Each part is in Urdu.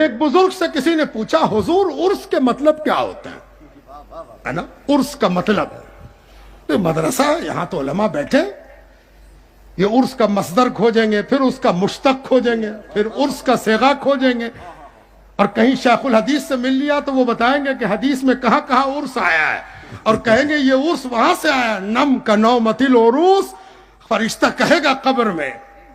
ایک بزرگ سے کسی نے پوچھا حضور عرس کے مطلب کیا ہوتا ہے نا؟ عرس کا مطلب تو مدرسہ یہاں تو علماء بیٹھے یہ عرس کا مصدر کھوجیں گے، پھر اس کا مشتق کھوجیں گے، پھر عرس کا صیغہ کھوجیں گے، اور کہیں شیخ الحدیث سے مل لیا تو وہ بتائیں گے کہ حدیث میں کہاں کہاں عرس آیا ہے، اور کہیں گے یہ عرس وہاں سے آیا، نم کا نومت العروس۔ فرشتہ کہے گا قبر میں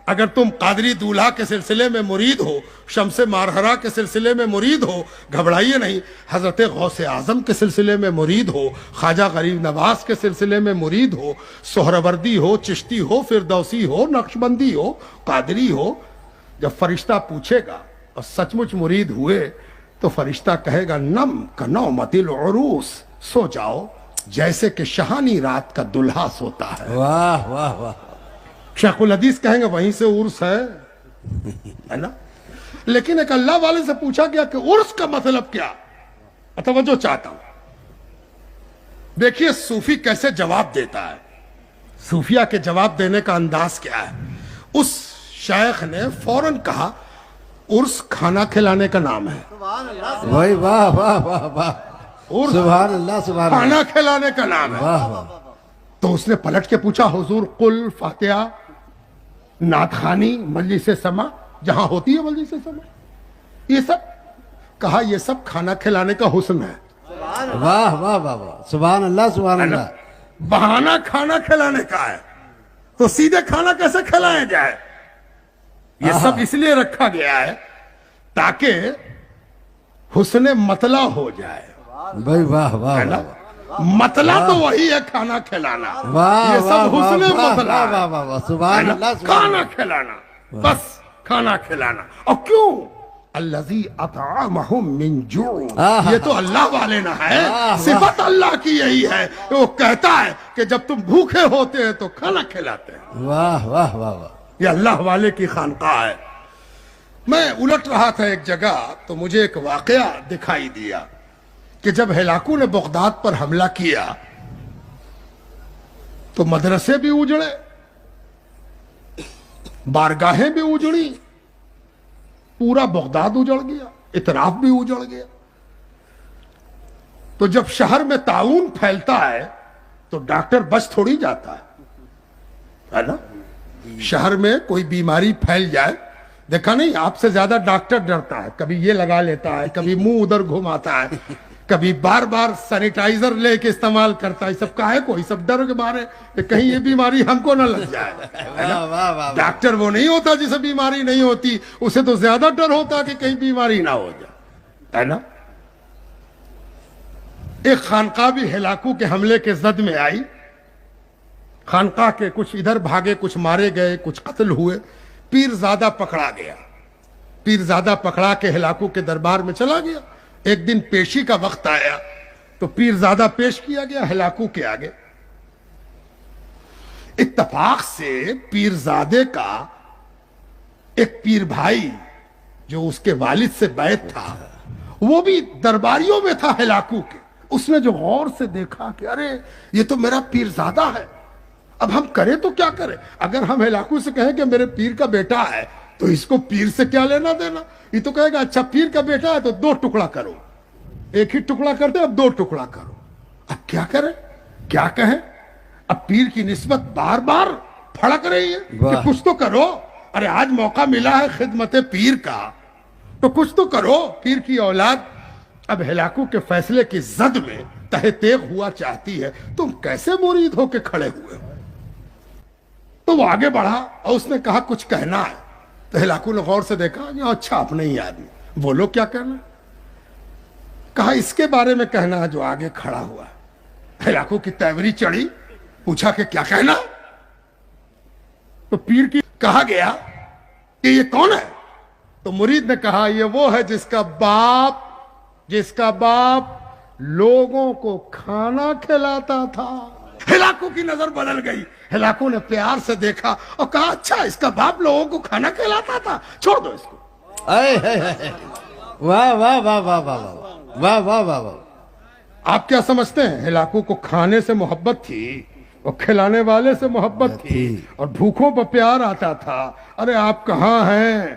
اگر تم قادری دولہا کے سلسلے میں مرید ہو، شمس مارہرہ کے سلسلے میں مرید ہو، گھبرائیے نہیں، حضرت غوث اعظم کے سلسلے میں مرید ہو، خواجہ غریب نواز کے سلسلے میں مرید ہو، سہروردی ہو، چشتی ہو، فردوسی ہو، نقشبندی ہو، قادری ہو، جب فرشتہ پوچھے گا اور سچ مچ مرید ہوئے تو فرشتہ کہے گا نم کا نومت العروس، سو جاؤ جیسے کہ شہانی رات کا دلہا سوتا ہے۔ واہ واہ واہ۔ شیخ الحدیث کہیں گے وہیں سے عرس ہے نا؟ لیکن ایک اللہ والے سے پوچھا گیا کہ عرس کا مطلب کیا؟ توجہ چاہتا ہوں، دیکھیے صوفی کیسے جواب دیتا ہے، صوفیہ کے جواب دینے کا انداز کیا ہے۔ اس شیخ نے فوراً کہا عرس کھانا کھلانے کا نام ہے۔ بھائی واہ واہ واہ واہ، عرس سبحان اللہ سبحان اللہ، کھانا کھلانے کا نام ہے۔ واہ واہ۔ تو اس نے پلٹ کے پوچھا حضور قل، فاتحہ، نعت خوانی، مجلس سما، جہاں ہوتی ہے مجلس سما، یہ سب؟ کہا یہ سب کھانا کھلانے کا حسن ہے۔ واہ واہ واہ واہ، سبحان اللہ سبحان اللہ۔ بہانہ کھانا کھلانے کا ہے تو سیدھے کھانا کیسے کھلایا جائے؟ یہ سب اس لیے رکھا گیا ہے تاکہ حسن مطلع ہو جائے۔ بھائی واہ واہ ہے نا؟ واہ، مطلع تو وہی ہے کھانا کھلانا، واہ یہ واہ سب حسن واہ مطلع واہ ہے۔ واہ واہ واہ، سبحان اللہ سبحان کھانا اللہ۔ کھلانا، بس کھانا کھلانا۔ اور کیوں؟ الذی اطعمہم من جوع، یہ تو اللہ والے نہ ہے، صفت اللہ کی یہی ہے، وہ کہتا ہے کہ جب تم بھوکے ہوتے ہیں تو کھانا کھلاتے ہیں۔ واہ واہ واہ واہ، یہ اللہ والے کی خانقاہ ہے۔ میں الٹ رہا تھا ایک جگہ تو مجھے ایک واقعہ دکھائی دیا کہ جب ہلاکو نے بغداد پر حملہ کیا تو مدرسے بھی اجڑے، بارگاہیں بھی اجڑی، پورا بغداد اجڑ گیا، اطراف بھی اجڑ گیا۔ تو جب شہر میں طاعون پھیلتا ہے تو ڈاکٹر بچ تھوڑی جاتا ہے نا؟ شہر میں کوئی بیماری پھیل جائے، دیکھا نہیں آپ سے زیادہ ڈاکٹر ڈرتا ہے، کبھی یہ لگا لیتا ہے، کبھی منہ ادھر گھماتا ہے، کبھی بار بار سینیٹائزر لے کے استعمال کرتا ہے۔ سب کا ہے کوئی سب ڈر کے مارے کہ کہیں یہ بیماری ہم کو نہ لگ جائے۔ واہ واہ واہ، ڈاکٹر وہ نہیں ہوتا جسے بیماری نہیں ہوتی، اسے تو زیادہ ڈر ہوتا کہ کہیں بیماری نہ ہو جائے، ہے نا؟ ایک خانقاہ بھی ہلاکو کے حملے کے زد میں آئی، خانقاہ کے کچھ ادھر بھاگے، کچھ مارے گئے، کچھ قتل ہوئے، پیرزادہ پکڑا گیا، پیرزادہ پکڑا کے ہلاکو کے دربار میں چلا گیا۔ ایک دن پیشی کا وقت آیا تو پیرزادہ پیش کیا گیا ہلاکو کے آگے۔ اتفاق سے پیرزادے کا ایک پیر بھائی جو اس کے والد سے بیعت تھا وہ بھی درباریوں میں تھا ہلاکو کے۔ اس نے جو غور سے دیکھا کہ ارے یہ تو میرا پیرزادہ ہے، اب ہم کریں تو کیا کریں؟ اگر ہم ہلاکو سے کہیں کہ میرے پیر کا بیٹا ہے تو اس کو پیر سے کیا لینا دینا؟ یہ تو کہے گا اچھا پیر کا بیٹا ہے تو 2 ٹکڑا کرو، ایک ہی ٹکڑا کرتے اب 2 ٹکڑا کرو۔ اب کیا کریں، کیا کہیں؟ اب پیر کی نسبت بار بار پھڑک رہی ہے کہ کچھ تو کرو، ارے آج موقع ملا ہے خدمت پیر کا تو کچھ تو کرو۔ پیر کی اولاد اب ہلاکو کے فیصلے کی زد میں تہ تیغ ہوا چاہتی ہے، تم کیسے مرید ہو کے کھڑے ہوئے ہو؟ تو وہ آگے بڑھا اور اس نے کہا کچھ کہنا ہے، تو ہلاکو نے غور سے دیکھا، اچھا اپنے ہی آدمی، بولو کیا کہنا ہے؟ کہا اس کے بارے میں کہنا ہے جو آگے کھڑا ہوا ہے۔ ہلاکو کی تیوری چڑھی، پوچھا کہ کیا کہنا؟ تو پیر کی کہا گیا کہ یہ کون ہے؟ تو مرید نے کہا یہ وہ ہے جس کا باپ لوگوں کو کھانا کھلاتا تھا۔ ہلاکو کی نظر بدل گئی، ہلاکو نے پیار سے دیکھا اور کہا اچھا اس کا باپ لوگوں کو کھانا کھلاتا تھا، چھوڑ دو اس کو۔ اے اے اے، واہ واہ واہ واہ واہ واہ واہ واہ واہ واہ۔ آپ کیا سمجھتے ہیں ہلاکو کو کھانے سے محبت تھی اور کھلانے والے سے محبت تھی اور بھوکوں پر پیار آتا تھا؟ ارے آپ کہاں ہیں؟